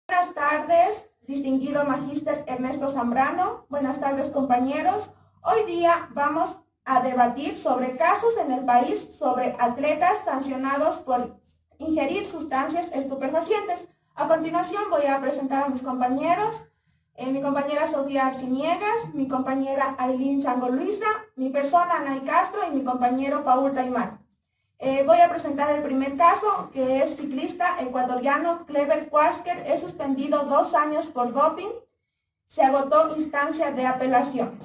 Buenas tardes, distinguido magíster Ernesto Zambrano. Buenas tardes, compañeros. Hoy día vamos a debatir sobre casos en el país sobre atletas sancionados por ingerir sustancias estupefacientes. A continuación voy a presentar a mis compañeros. Mi compañera Sofía Arciniegas, mi compañera Ailín Chango Luisa, mi persona Nay Castro y mi compañero Paul Taimán. Voy a presentar el primer caso, que es ciclista ecuatoriano Kleber Quasker, es suspendido 2 años por doping, se agotó instancia de apelación.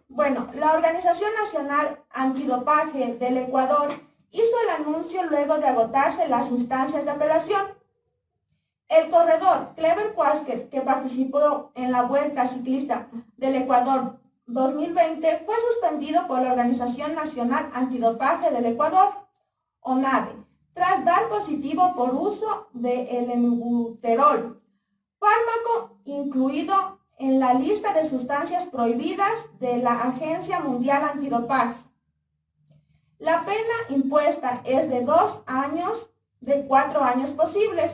Bueno, la Organización Nacional Antidopaje del Ecuador hizo el anuncio luego de agotarse las instancias de apelación. El corredor Kleber Quasker, que participó en la Vuelta Ciclista del Ecuador 2020, fue suspendido por la Organización Nacional Antidopaje del Ecuador, ONADE, tras dar positivo por uso de eleuterol, fármaco incluido en la lista de sustancias prohibidas de la Agencia Mundial Antidopaje. La pena impuesta es de 2 años de 4 años posibles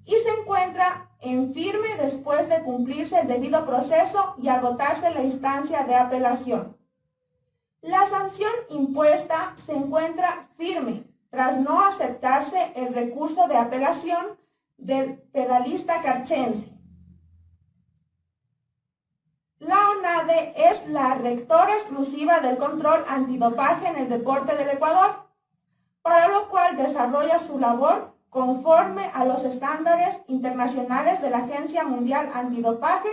y se encuentra en firme después de cumplirse el debido proceso y agotarse la instancia de apelación. La sanción impuesta se encuentra firme tras no aceptarse el recurso de apelación del pedalista carchense. La ONADE es la rectora exclusiva del control antidopaje en el deporte del Ecuador, para lo cual desarrolla su labor conforme a los estándares internacionales de la Agencia Mundial Antidopaje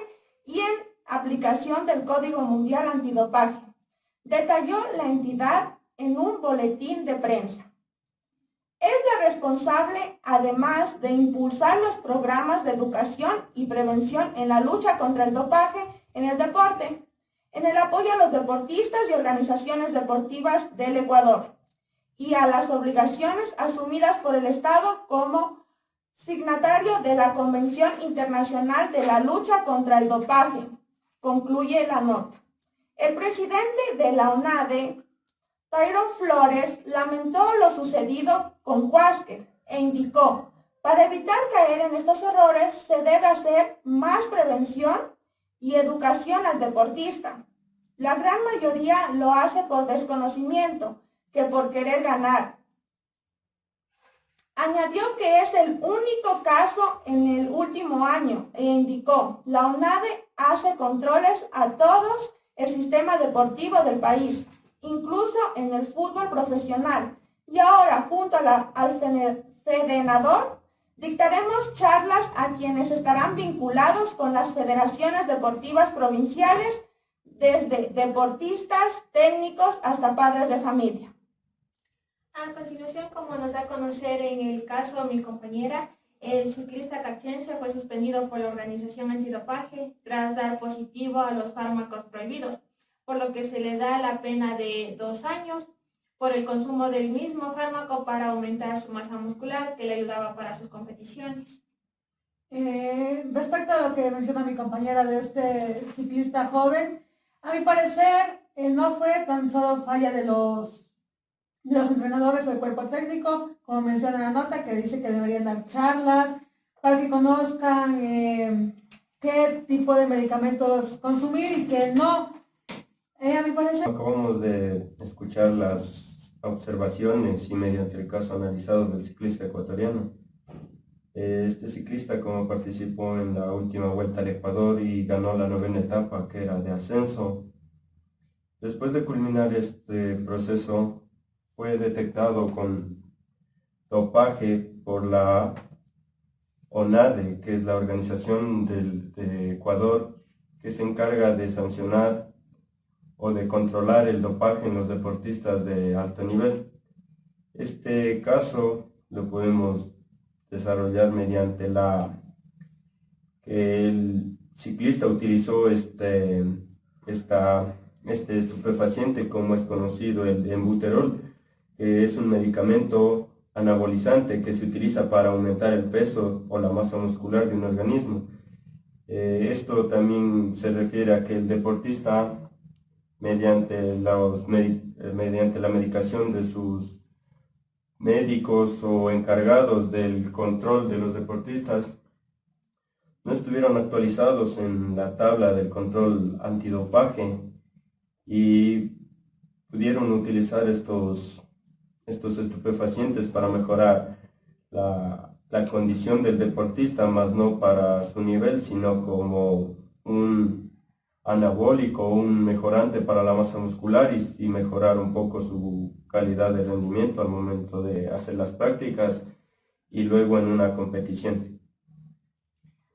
y en aplicación del Código Mundial Antidopaje, detalló la entidad en un boletín de prensa. Es la responsable, además de impulsar los programas de educación y prevención en la lucha contra el dopaje en el deporte, en el apoyo a los deportistas y organizaciones deportivas del Ecuador, y a las obligaciones asumidas por el Estado como signatario de la Convención Internacional de la Lucha contra el Dopaje, concluye la nota. El presidente de la ONADE, Tyrone Flores, lamentó lo sucedido con Quasker e indicó: para evitar caer en estos errores se debe hacer más prevención y educación al deportista. La gran mayoría lo hace por desconocimiento que por querer ganar. Añadió que es el único caso en el último año e indicó: la ONADE hace controles a todos el sistema deportivo del país, incluso en el fútbol profesional, y ahora junto al federador dictaremos charlas a quienes estarán vinculados con las federaciones deportivas provinciales, desde deportistas, técnicos hasta padres de familia. A continuación, como nos da a conocer en el caso mi compañera, el ciclista carchense fue suspendido por la Organización Antidopaje tras dar positivo a los fármacos prohibidos, por lo que se le da la pena de 2 años por el consumo del mismo fármaco para aumentar su masa muscular que le ayudaba para sus competiciones. Respecto a lo que menciona mi compañera de este ciclista joven, a mi parecer no fue tan solo falla de los entrenadores o el cuerpo técnico, como menciona la nota, que dice que deberían dar charlas para que conozcan qué tipo de medicamentos consumir y qué no. A mi parecer... Acabamos de escuchar las observaciones y mediante el caso analizado del ciclista ecuatoriano. Este ciclista, como participó en la última Vuelta al Ecuador y ganó la 9ª etapa, que era de ascenso, después de culminar este proceso fue detectado con dopaje por la ONADE, que es la organización de Ecuador que se encarga de sancionar o de controlar el dopaje en los deportistas de alto nivel. Este caso lo podemos desarrollar mediante que el ciclista utilizó este estupefaciente, como es conocido, el Eleuterol, que es un medicamento anabolizante que se utiliza para aumentar el peso o la masa muscular de un organismo. Esto también se refiere a que el deportista, mediante la medicación de sus médicos o encargados del control de los deportistas, no estuvieron actualizados en la tabla del control antidopaje y pudieron utilizar estos estupefacientes para mejorar la condición del deportista, más no para su nivel, sino como un anabólico, un mejorante para la masa muscular y mejorar un poco su calidad de rendimiento al momento de hacer las prácticas y luego en una competición.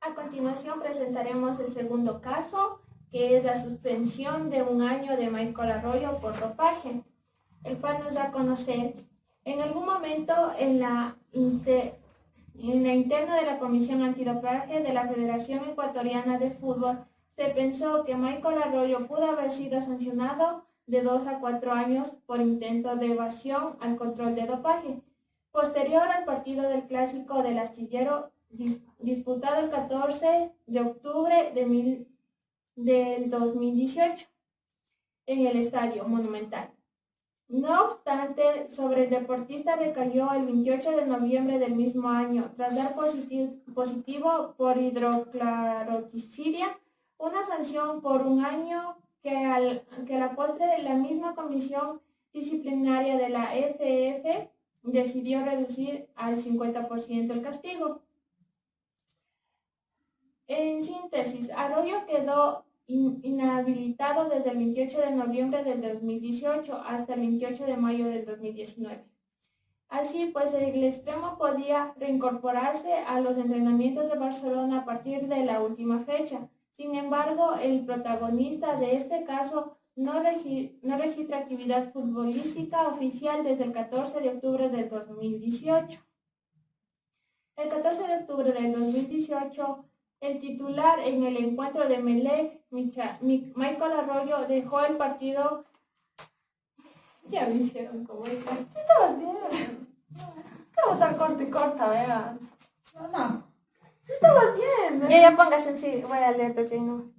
A continuación presentaremos el segundo caso, que es la suspensión de un año de Michael Arroyo por dopaje, el cual nos da a conocer en algún momento en la interna de la Comisión Antidopaje de la Federación Ecuatoriana de Fútbol se pensó que Michael Arroyo pudo haber sido sancionado de 2 a 4 años por intento de evasión al control de dopaje. Posterior al partido del Clásico del Astillero disputado el 14 de octubre del 2018 en el Estadio Monumental. No obstante, sobre el deportista recayó el 28 de noviembre del mismo año, tras dar positivo por hidrocloroticidia, una sanción por un año que a la postre la misma comisión disciplinaria de la FF decidió reducir al 50% el castigo. En síntesis, Arroyo quedó inhabilitado desde el 28 de noviembre del 2018 hasta el 28 de mayo del 2019. Así pues, el extremo podía reincorporarse a los entrenamientos de Barcelona a partir de la última fecha. Sin embargo, el protagonista de este caso no registra actividad futbolística oficial desde el 14 de octubre del 2018. El 14 de octubre del 2018, el titular en el encuentro de Emelec, Michael Arroyo, dejó el partido. Ya me hicieron como esta. Estabas bien. Vamos a corte y corta, vean. No. Estabas bien, Ya póngase en sí, voy a leer desde no.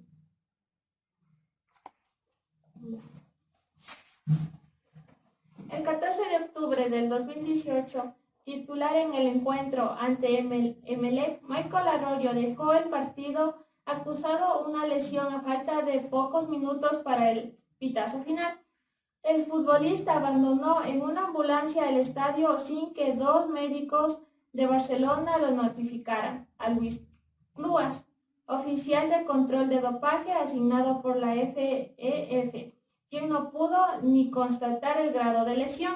El 14 de octubre del 2018, titular en el encuentro ante Emelec, Michael Arroyo dejó el partido acusado una lesión a falta de pocos minutos para el pitazo final. El futbolista abandonó en una ambulancia el estadio sin que 2 médicos de Barcelona lo notificaran. A Luis Cluas, oficial de control de dopaje asignado por la FEF, quien no pudo ni constatar el grado de lesión.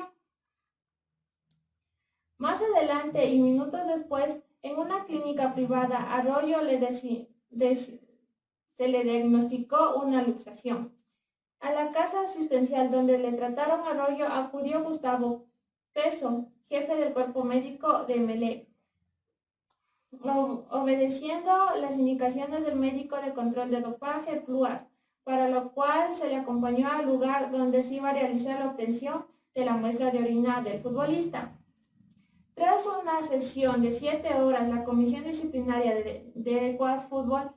Más adelante y minutos después, en una clínica privada, Arroyo se le diagnosticó una luxación. A la casa asistencial donde le trataron a Arroyo acudió Gustavo Peso, jefe del cuerpo médico de Emelec, obedeciendo las indicaciones del médico de control de dopaje, Cluas, para lo cual se le acompañó al lugar donde se iba a realizar la obtención de la muestra de orina del futbolista. Tras una sesión de 7 horas, la Comisión Disciplinaria de Ecuafútbol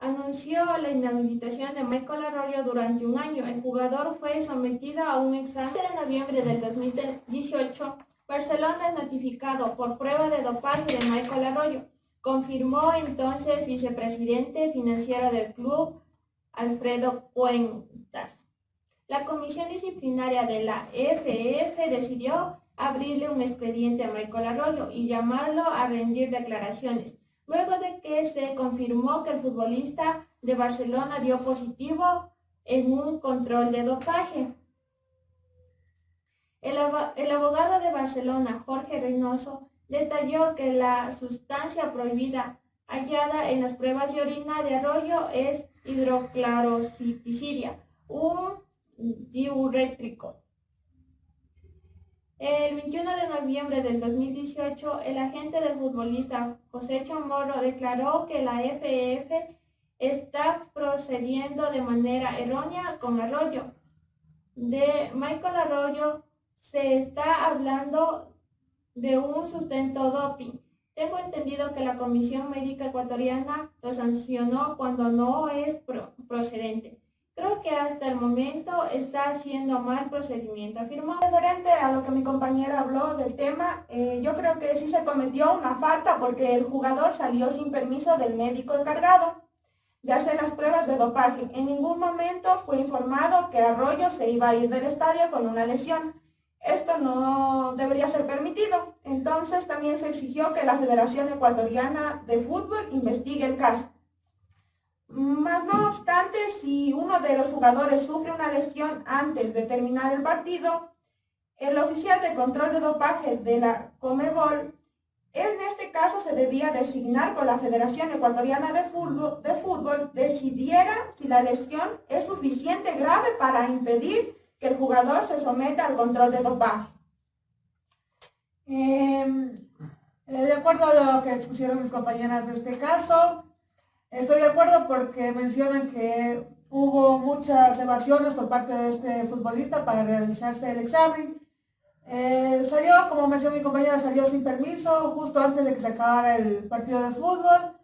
anunció la inhabilitación de Michael Arroyo durante un año. El jugador fue sometido a un examen. En noviembre del 2018, Barcelona es notificado por prueba de dopaje de Michael Arroyo, confirmó entonces vicepresidente financiero del club, Alfredo Cuentas. La Comisión Disciplinaria de la FF decidió abrirle un expediente a Michael Arroyo y llamarlo a rendir declaraciones, luego de que se confirmó que el futbolista de Barcelona dio positivo en un control de dopaje. El abogado de Barcelona, Jorge Reynoso, detalló que la sustancia prohibida hallada en las pruebas de orina de Arroyo es hidrocloroticidia, un diurético. El 21 de noviembre del 2018, el agente del futbolista José Chamorro declaró que la FF está procediendo de manera errónea con Arroyo. De Michael Arroyo se está hablando de un sustento doping. Tengo entendido que la Comisión Médica Ecuatoriana lo sancionó cuando no es procedente. Creo que hasta el momento está haciendo mal procedimiento, afirmó. Referente a lo que mi compañera habló del tema, yo creo que sí se cometió una falta porque el jugador salió sin permiso del médico encargado de hacer las pruebas de dopaje. En ningún momento fue informado que Arroyo se iba a ir del estadio con una lesión. Esto no debería ser permitido. Entonces también se exigió que la Federación Ecuatoriana de Fútbol investigue el caso. Mas no obstante, si uno de los jugadores sufre una lesión antes de terminar el partido, el oficial de control de dopaje de la Conmebol, en este caso se debía designar con la Federación Ecuatoriana de Fútbol, decidiera si la lesión es suficiente grave para impedir que el jugador se someta al control de dopaje. De acuerdo a lo que expusieron mis compañeras de este caso, estoy de acuerdo porque mencionan que hubo muchas evasiones por parte de este futbolista para realizarse el examen. Salió, como mencionó mi compañera, salió sin permiso justo antes de que se acabara el partido de fútbol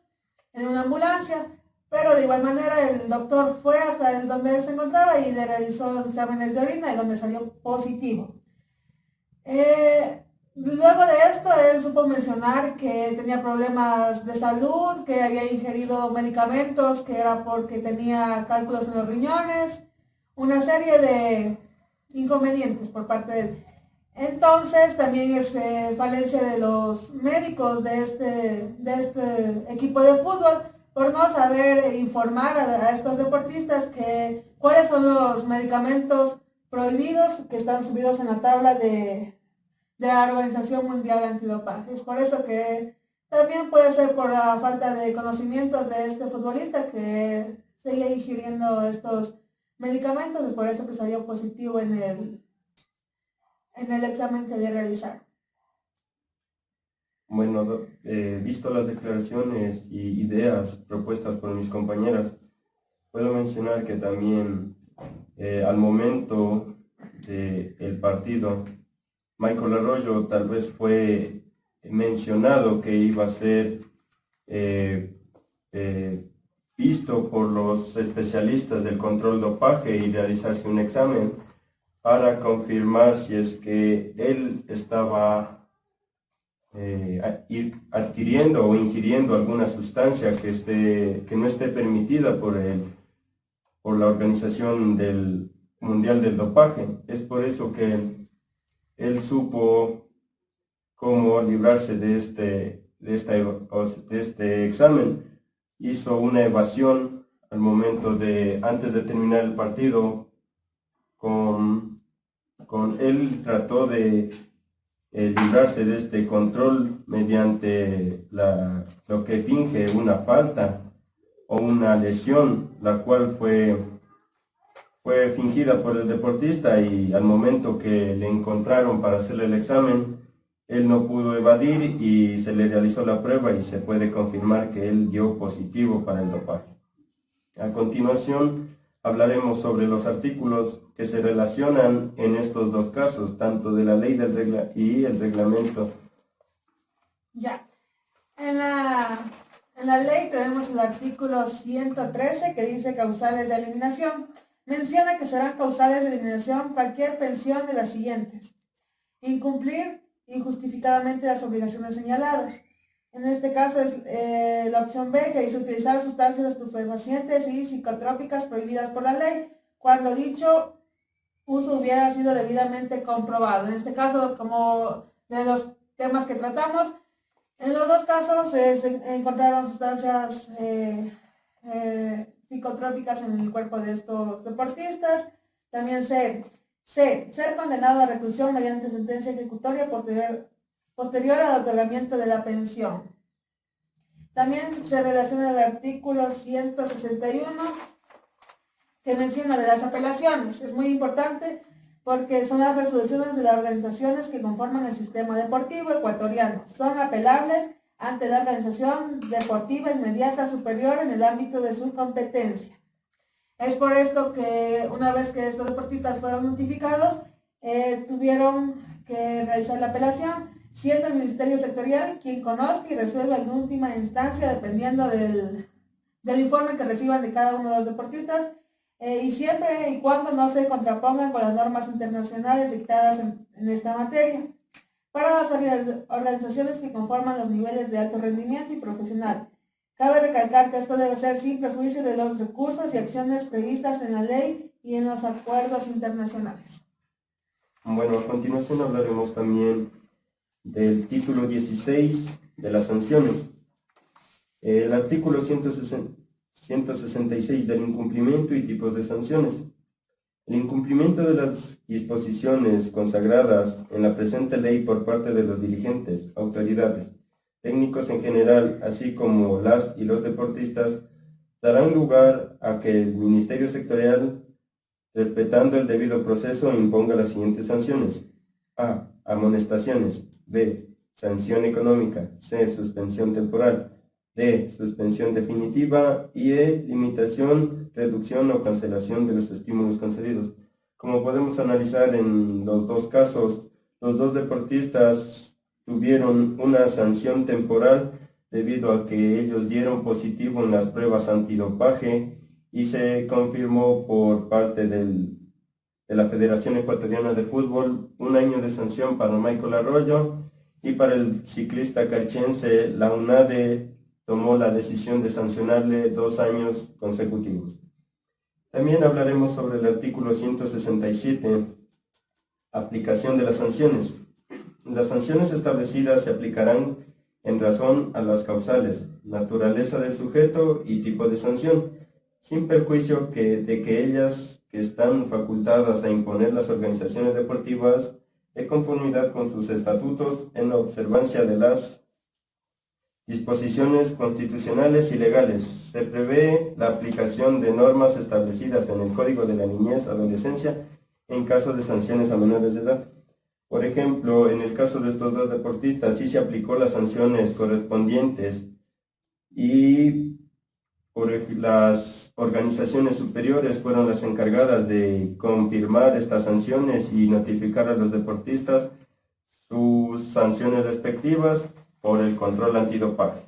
en una ambulancia, pero de igual manera el doctor fue hasta donde él se encontraba y le realizó los exámenes de orina y donde salió positivo. Luego de esto, él supo mencionar que tenía problemas de salud, que había ingerido medicamentos, que era porque tenía cálculos en los riñones, una serie de inconvenientes por parte de él. Entonces, también es falencia de los médicos de este equipo de fútbol por no saber informar a estos deportistas que cuáles son los medicamentos prohibidos que están subidos en la tabla de la Organización Mundial Antidopaje. Es por eso que también puede ser por la falta de conocimiento de este futbolista que seguía ingiriendo estos medicamentos, es por eso que salió positivo en el examen que le realizaron. Bueno, visto las declaraciones y ideas propuestas por mis compañeras, puedo mencionar que también al momento del partido, Michael Arroyo tal vez fue mencionado que iba a ser visto por los especialistas del control dopaje y realizarse un examen para confirmar si es que él estaba adquiriendo o ingiriendo alguna sustancia que no esté permitida por la Organización Mundial del Dopaje. Es por eso que él supo cómo librarse de este examen. Hizo una evasión al momento antes de terminar el partido. Él trató de librarse de este control mediante lo que finge una falta o una lesión, la cual fue fingida por el deportista, y al momento que le encontraron para hacerle el examen, él no pudo evadir y se le realizó la prueba y se puede confirmar que él dio positivo para el dopaje. A continuación, hablaremos sobre los artículos que se relacionan en estos dos casos, tanto de la ley y el reglamento. Ya. En la ley tenemos el artículo 113 que dice causales de eliminación. Menciona que serán causales de eliminación cualquier pensión de las siguientes: incumplir injustificadamente las obligaciones señaladas. En este caso es la opción B, que dice utilizar sustancias estupefacientes y psicotrópicas prohibidas por la ley, cuando dicho uso hubiera sido debidamente comprobado. En este caso, como de los temas que tratamos, en los dos casos se encontraron sustancias psicotrópicas en el cuerpo de estos deportistas. También ser condenado a reclusión mediante sentencia ejecutoria posterior al otorgamiento de la pensión. También se relaciona el artículo 161 que menciona de las apelaciones. Es muy importante porque son las resoluciones de las organizaciones que conforman el sistema deportivo ecuatoriano. Son apelables ante la organización deportiva inmediata superior en el ámbito de su competencia. Es por esto que una vez que estos deportistas fueron notificados, tuvieron que realizar la apelación, siendo el Ministerio Sectorial quien conozca y resuelva en última instancia, dependiendo del informe que reciban de cada uno de los deportistas, y siempre y cuando no se contrapongan con las normas internacionales dictadas en esta materia. Para las organizaciones que conforman los niveles de alto rendimiento y profesional, cabe recalcar que esto debe ser sin perjuicio de los recursos y acciones previstas en la ley y en los acuerdos internacionales. Bueno, a continuación hablaremos también del título 16 de las sanciones. El artículo 166 del incumplimiento y tipos de sanciones. El incumplimiento de las disposiciones consagradas en la presente ley por parte de los dirigentes, autoridades, técnicos en general, así como las y los deportistas, darán lugar a que el Ministerio Sectorial, respetando el debido proceso, imponga las siguientes sanciones: A. Amonestaciones. B. Sanción económica. C. Suspensión temporal. D. Suspensión definitiva. Y E. Limitación, reducción o cancelación de los estímulos concedidos. Como podemos analizar en los dos casos, los dos deportistas tuvieron una sanción temporal debido a que ellos dieron positivo en las pruebas antidopaje y se confirmó por parte de la Federación Ecuatoriana de Fútbol 1 año de sanción para Michael Arroyo, y para el ciclista carchense la UNADE tomó la decisión de sancionarle 2 años consecutivos. También hablaremos sobre el artículo 167, aplicación de las sanciones. Las sanciones establecidas se aplicarán en razón a las causales, naturaleza del sujeto y tipo de sanción, sin perjuicio de que ellas que están facultadas a imponer las organizaciones deportivas de conformidad con sus estatutos en observancia de las disposiciones constitucionales y legales. Se prevé la aplicación de normas establecidas en el Código de la Niñez y Adolescencia en caso de sanciones a menores de edad. Por ejemplo, en el caso de estos dos deportistas sí se aplicó las sanciones correspondientes y las organizaciones superiores fueron las encargadas de confirmar estas sanciones y notificar a los deportistas sus sanciones respectivas por el control antidopaje.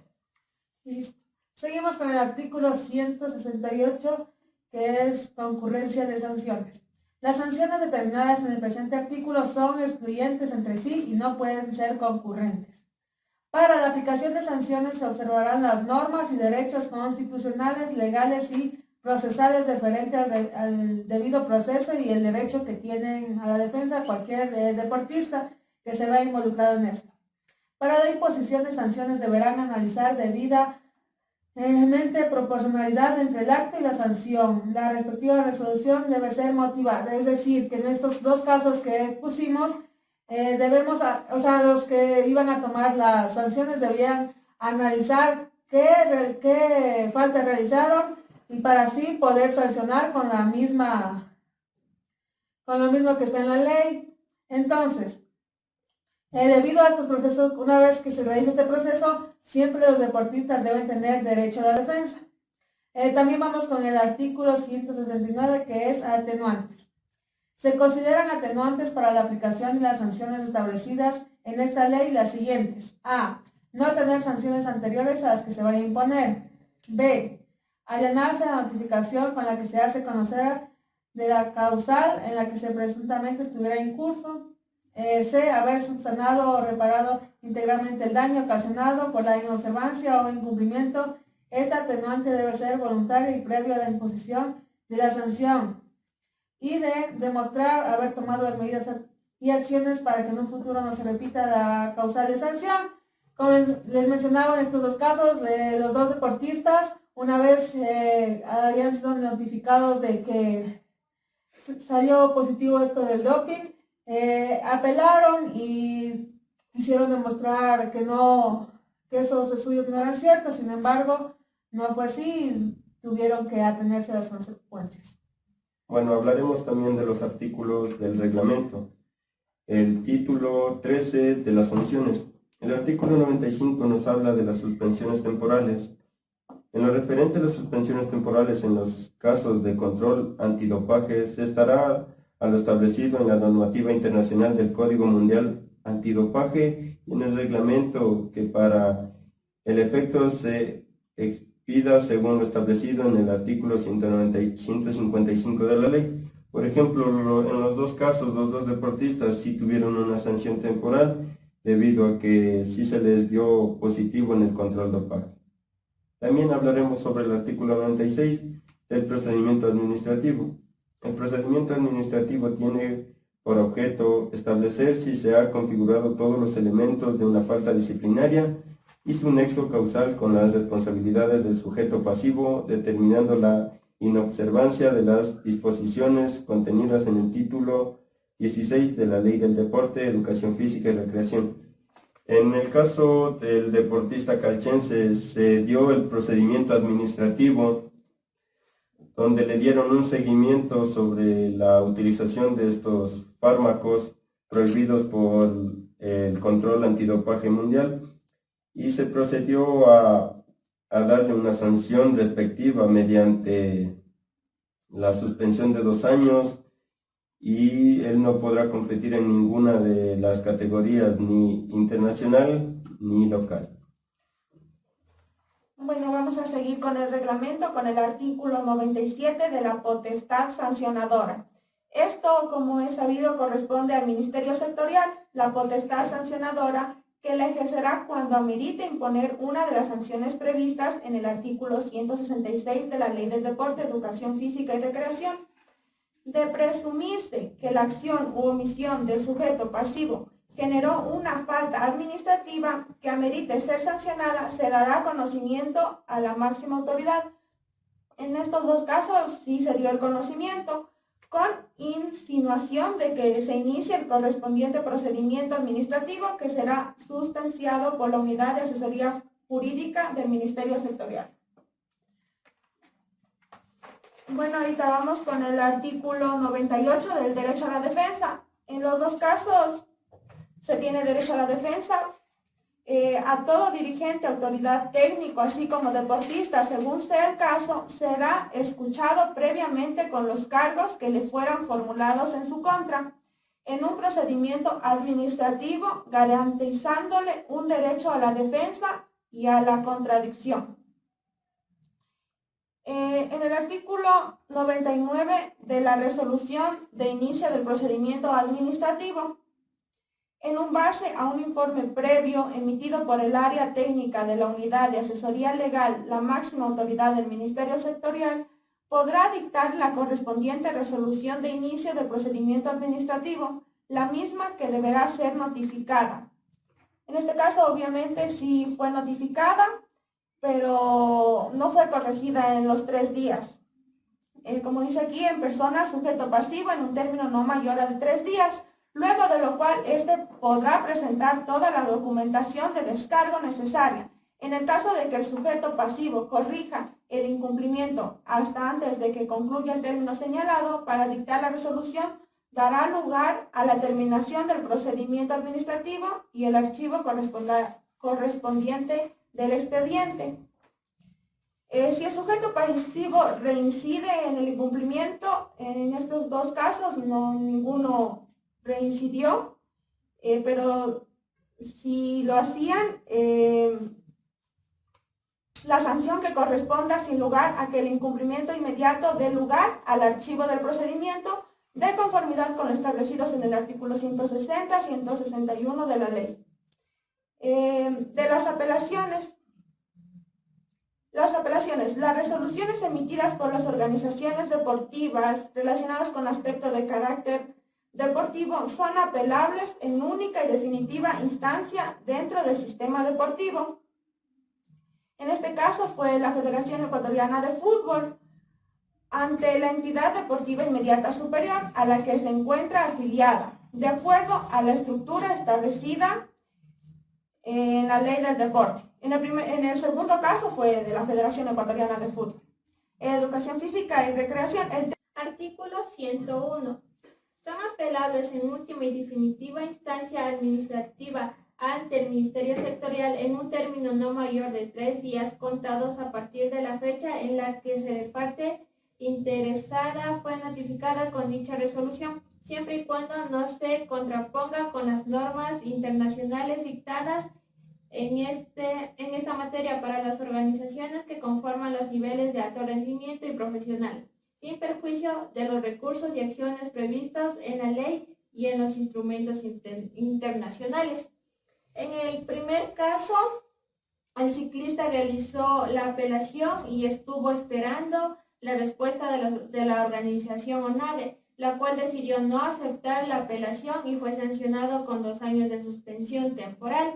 Listo. Seguimos con el artículo 168, que es concurrencia de sanciones. Las sanciones determinadas en el presente artículo son excluyentes entre sí y no pueden ser concurrentes. Para la aplicación de sanciones se observarán las normas y derechos constitucionales, legales y procesales referentes al debido proceso y el derecho que tienen a la defensa cualquier deportista que se vea involucrado en esto. Para la imposición de sanciones deberán analizar debidamente proporcionalidad entre el acto y la sanción. La respectiva resolución debe ser motivada, es decir, que en estos dos casos que pusimos, los que iban a tomar las sanciones debían analizar qué falta realizaron y para así poder sancionar con lo mismo que está en la ley. Entonces, debido a estos procesos, una vez que se realiza este proceso, siempre los deportistas deben tener derecho a la defensa. También vamos con el artículo 169, que es atenuantes. Se consideran atenuantes para la aplicación de las sanciones establecidas en esta ley las siguientes: A. No tener sanciones anteriores a las que se vaya a imponer. B. Allanarse a la notificación con la que se hace conocer de la causal en la que se presuntamente estuviera en curso. C. Haber subsanado o reparado íntegramente el daño ocasionado por la inobservancia o incumplimiento. Esta atenuante debe ser voluntaria y previo a la imposición de la sanción. Y D. Demostrar haber tomado las medidas y acciones para que en un futuro no se repita la causal de sanción. Como les mencionaba, en estos dos casos, los dos deportistas, una vez habían sido notificados de que salió positivo esto del doping, apelaron y quisieron demostrar que esos estudios no eran ciertos. Sin embargo, no fue así y tuvieron que atenerse a las consecuencias. Bueno, hablaremos también de los artículos del reglamento. El título 13 de las sanciones. El artículo 95 nos habla de las suspensiones temporales. En lo referente a las suspensiones temporales en los casos de control antidopaje, se estará a lo establecido en la normativa internacional del Código Mundial Antidopaje y en el reglamento que para el efecto se pida según lo establecido en el artículo 155 de la ley. Por ejemplo, en los dos casos, los dos deportistas sí tuvieron una sanción temporal debido a que sí se les dio positivo en el control dopaje. También hablaremos sobre el artículo 96 del procedimiento administrativo. El procedimiento administrativo tiene por objeto establecer si se han configurado todos los elementos de una falta disciplinaria y su nexo causal con las responsabilidades del sujeto pasivo, determinando la inobservancia de las disposiciones contenidas en el título 16 de la Ley del Deporte, Educación Física y Recreación. En el caso del deportista calchense se dio el procedimiento administrativo donde le dieron un seguimiento sobre la utilización de estos fármacos prohibidos por el control antidopaje mundial y se procedió a darle una sanción respectiva mediante la suspensión de 2 años y él no podrá competir en ninguna de las categorías, ni internacional ni local. Bueno, vamos a seguir con el reglamento, con el artículo 97 de la potestad sancionadora. Esto, como es sabido, corresponde al Ministerio Sectorial, la potestad sancionadora que la ejercerá cuando amerite imponer una de las sanciones previstas en el artículo 166 de la Ley del Deporte, Educación Física y Recreación. De presumirse que la acción u omisión del sujeto pasivo generó una falta administrativa que amerite ser sancionada, se dará conocimiento a la máxima autoridad. En estos dos casos sí se dio el conocimiento, con insinuación de que se inicie el correspondiente procedimiento administrativo que será sustanciado por la Unidad de Asesoría Jurídica del Ministerio Sectorial. Bueno, ahorita vamos con el artículo 98 del derecho a la defensa. En los dos casos se tiene derecho a la defensa. A todo dirigente, autoridad técnico, así como deportista, según sea el caso, será escuchado previamente con los cargos que le fueran formulados en su contra, en un procedimiento administrativo, garantizándole un derecho a la defensa y a la contradicción. En el artículo 99 de la resolución de inicio del procedimiento administrativo, en un base a un informe previo emitido por el área técnica de la Unidad de Asesoría Legal, la máxima autoridad del Ministerio Sectorial podrá dictar la correspondiente resolución de inicio del procedimiento administrativo, la misma que deberá ser notificada. En este caso, obviamente, sí fue notificada, pero no fue corregida en los 3 días. Como dice aquí, en persona, sujeto pasivo, en un término no mayor a de 3 días, luego de lo cual éste podrá presentar toda la documentación de descargo necesaria. En el caso de que el sujeto pasivo corrija el incumplimiento hasta antes de que concluya el término señalado para dictar la resolución, dará lugar a la terminación del procedimiento administrativo y el archivo correspondiente del expediente. Si el sujeto pasivo reincide en el incumplimiento, en estos dos casos ninguno reincidió, pero si lo hacían, la sanción que corresponda sin lugar a que el incumplimiento inmediato dé lugar al archivo del procedimiento de conformidad con lo establecidos en el artículo 160, 161 de la ley. De las apelaciones, las resoluciones emitidas por las organizaciones deportivas relacionadas con aspectos de carácter deportivo son apelables en única y definitiva instancia dentro del sistema deportivo. En este caso fue la Federación Ecuatoriana de Fútbol ante la entidad deportiva inmediata superior a la que se encuentra afiliada, de acuerdo a la estructura establecida en la ley del deporte. En el segundo caso fue de la Federación Ecuatoriana de Fútbol. Educación Física y Recreación. Artículo 101. Son apelables en última y definitiva instancia administrativa ante el Ministerio Sectorial en un término no mayor de 3 días contados a partir de la fecha en la que se parte interesada fue notificada con dicha resolución, siempre y cuando no se contraponga con las normas internacionales dictadas en esta materia para las organizaciones que conforman los niveles de alto rendimiento y profesional, sin perjuicio de los recursos y acciones previstos en la ley y en los instrumentos internacionales. En el primer caso, el ciclista realizó la apelación y estuvo esperando la respuesta de la organización ONADE, la cual decidió no aceptar la apelación y fue sancionado con 2 años de suspensión temporal.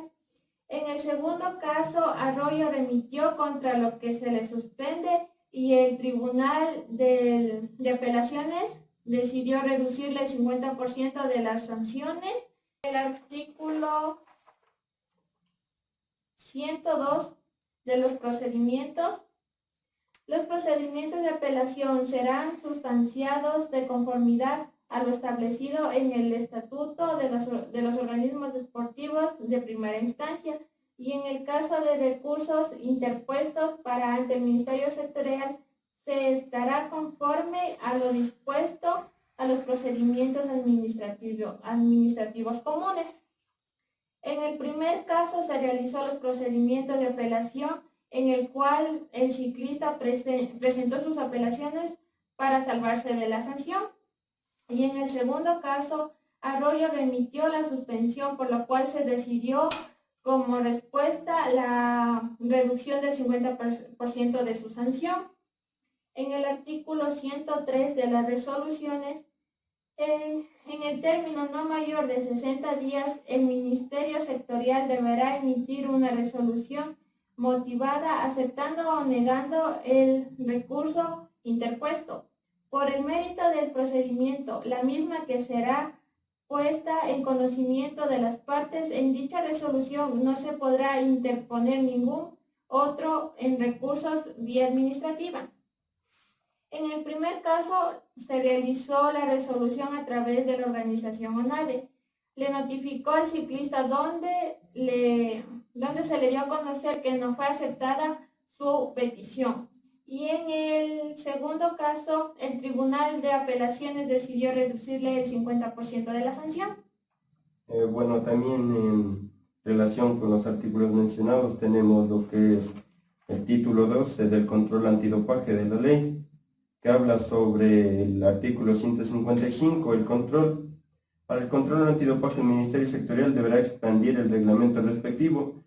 En el segundo caso, Arroyo remitió contra lo que se le suspende y el Tribunal de Apelaciones decidió reducirle el 50% de las sanciones. El artículo 102 de los procedimientos de apelación serán sustanciados de conformidad a lo establecido en el Estatuto de los Organismos Deportivos de Primera Instancia y en el caso de recursos interpuestos ante el Ministerio Sectorial se estará conforme a lo dispuesto a los procedimientos administrativos comunes. En el primer caso se realizó los procedimientos de apelación en el cual el ciclista presentó sus apelaciones para salvarse de la sanción. Y en el segundo caso, Arroyo remitió la suspensión, por lo cual se decidió como respuesta la reducción del 50% de su sanción. En el artículo 103 de las resoluciones, en el término no mayor de 60 días, el Ministerio Sectorial deberá emitir una resolución motivada aceptando o negando el recurso interpuesto. Por el mérito del procedimiento, la misma que será puesta en conocimiento de las partes, en dicha resolución no se podrá interponer ningún otro en recursos vía administrativa. En el primer caso, se realizó la resolución a través de la organización ONADE. Le notificó al ciclista donde se le dio a conocer que no fue aceptada su petición. Y en el segundo caso, el Tribunal de Apelaciones decidió reducirle el 50% de la sanción. Bueno, también en relación con los artículos mencionados tenemos lo que es el título 12 del control antidopaje de la ley, que habla sobre el artículo 155, el control. Para el control antidopaje, el Ministerio Sectorial deberá expandir el reglamento respectivo.